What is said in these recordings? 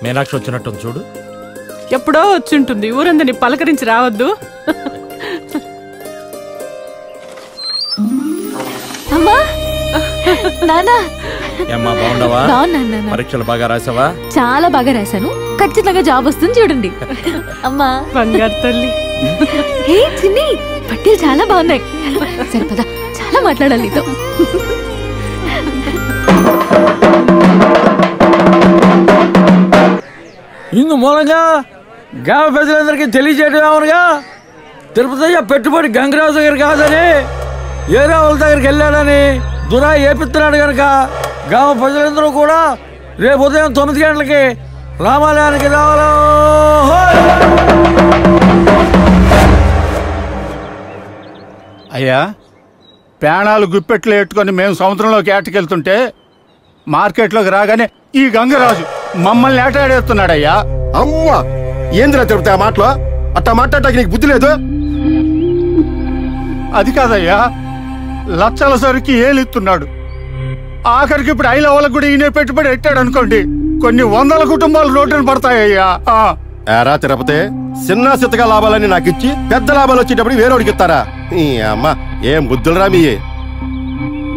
మీనాక్షి వచ్చినట్టు చూడు. ఎప్పుడో వచ్చింటుంది, ఊరందరినీ పలకరించి రావద్దు. అమ్మా నానా ఏమ్మా బాగుండవా? పరీక్షలు బాగా రాసావా? చాలా బాగా రాశాను, ఖచ్చితంగా జాబ్ వస్తుంది చూడండి. అమ్మా బంగారు తల్లి. హే చిన్ని, పట్టీలు చాలా బాగున్నాయి. సరే పద, చాలా మాట్లాడాలి నీతో. ఇందు మూలంగా గ్రామ ప్రజలందరికీ తెలియజేయడం ఏమనగా, తిరుపతి పెట్టుబడి గంగరాజు దగ్గర కాదని ఏరే వాళ్ళ దగ్గరికి వెళ్ళాడని దురా ఏపిస్తున్నాడు కనుక గ్రామ ప్రజలందరూ కూడా రేపు ఉదయం 9 గంటలకి రామాలయానికి రావాలో. అయ్యా, ప్రాణాలు గుప్పెట్లు ఎట్టుకొని మేము సముద్రంలోకి ఏటకెళ్తుంటే మార్కెట్లోకి రాగానే ఈ గంగరాజు మమ్మల్ని ఏటాడేస్తున్నాడయ్యా. అమ్మా, ఏంద్రా తిరుపతి ఆ మాటలో? అట్టా మాట్లాడటానికి నీకు బుద్ధి లేదు? అది కాదయ్యా, లక్షల సరికి ఏలిస్తున్నాడు. ఆఖరికి ఇప్పుడు ఐల వాళ్ళకు కూడా ఈయన పెట్టుబడి పెట్టాడు అనుకోండి, కొన్ని వందల కుటుంబాలు రోడ్డున పడతాయ్యా. ఏరా తిరుపతి, చిన్న చిత్తగా లాభాలని నాకు ఇచ్చి పెద్ద లాభాలు వచ్చేటప్పుడు వేరేవాడికి ఇస్తారా? అమ్మ, ఏం బుద్ధులరా మీ?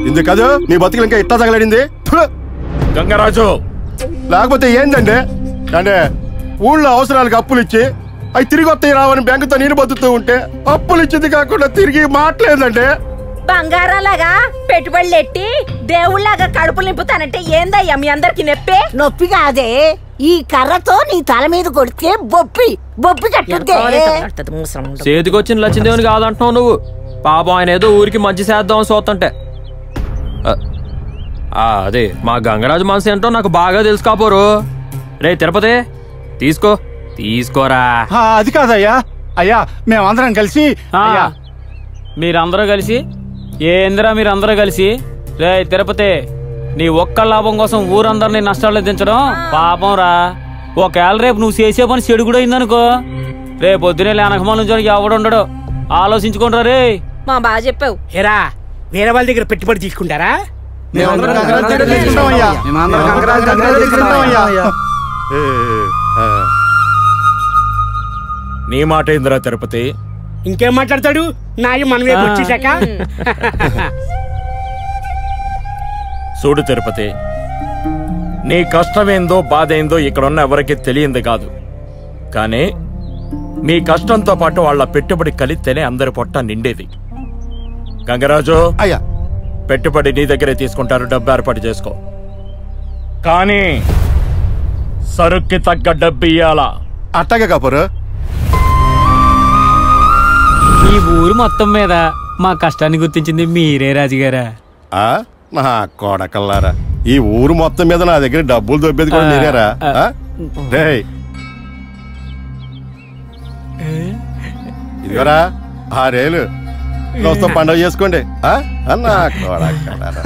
ఇందుకు కాదు మీ బతుకులు ఇంకా ఇట్టా తగలడింది. గంగరాజు, లేకపోతే ఏందండి అంటే ఊళ్ళో అవసరాలకు అప్పులు ఇచ్చి అవి తిరిగి వస్తాయి రావని బ్యాంకుతో నేను బతుకుతూ ఉంటే అప్పులు ఇచ్చింది కాకుండా తిరిగి మాట్లేదండి. బంగారాలాగా పెట్టుబడులు ఎట్టి దేవుళ్లాగా కడుపు నింపుతానంటే ఏందయ్యా మీ అందరికి నొప్పి? నొప్పి కాదే, ఈ కర్రతో నీ తల మీద కొడితే బొప్పి కట్టుద్దే. చేతికొచ్చిన లక్ష్మీదేవుని కాదంటున్నావు నువ్వు. పాపం ఆయన ఏదో ఊరికి మంచి చేద్దాం చూస్తుంటే. అదే మా గంగరాజు మనసు ఏంటో నాకు బాగా తెలుసు కాపోరు. రే తిరుపతి, తీసుకోరా. అది కాదయ్యా, అయ్యా మేమందరం కలిసి. మీరందరూ కలిసి ఏందిరా? మీరందరూ కలిసి రే తిరుపతి, నీ ఒక్క లాభం కోసం ఊరందరినీ నష్టాలు దించడం పాపం రా. ఒకవేళ రేపు నువ్వు చేసే పని చెడు కూడా అయిందనుకో, రేపు పొద్దునే లేనకమాల నుంచి ఎవడుండడు. ఆలోచించుకుంటారా రే. మా బాగా చెప్పావు. ఏరా, వేరే వాళ్ళ దగ్గర పెట్టుబడి తీసుకుంటారా? నీ మాట ఏందిరా తిరుపతి? ఇంకేం మాట్లాడతాడు? నాయ మనమే వచ్చేసాక. చూడు తిరుపతి, నీ కష్టమేందో బాధేందో ఇక్కడున్న ఎవరికి తెలియంది కాదు. కానీ మీ కష్టంతో పాటు వాళ్ళ పెట్టుబడి కలిస్తేనే అందరి పొట్ట నిండేది. గంగరాజు, అయ్యా పెట్టుబడి నీ దగ్గరే తీసుకుంటారు, డబ్బు ఏర్పాటు చేసుకో. కానీ సరుక్కి తగ్గ డబ్బు ఇయ్యాలా. అట్టగా కాపురు. ఈ ఊరు మొత్తం మీద మా కష్టాన్ని గుర్తించింది మీరే రాజుగారా. నా కోడకల్లారా, ఈ ఊరు మొత్తం మీద నా దగ్గర డబ్బులు దొబ్బేది కూడా మీరేరా? ఇదిగోరా 6 ఏళ్ళు దోస్తం పండుగ చేసుకోండి అన్నా కోడకల్లారా.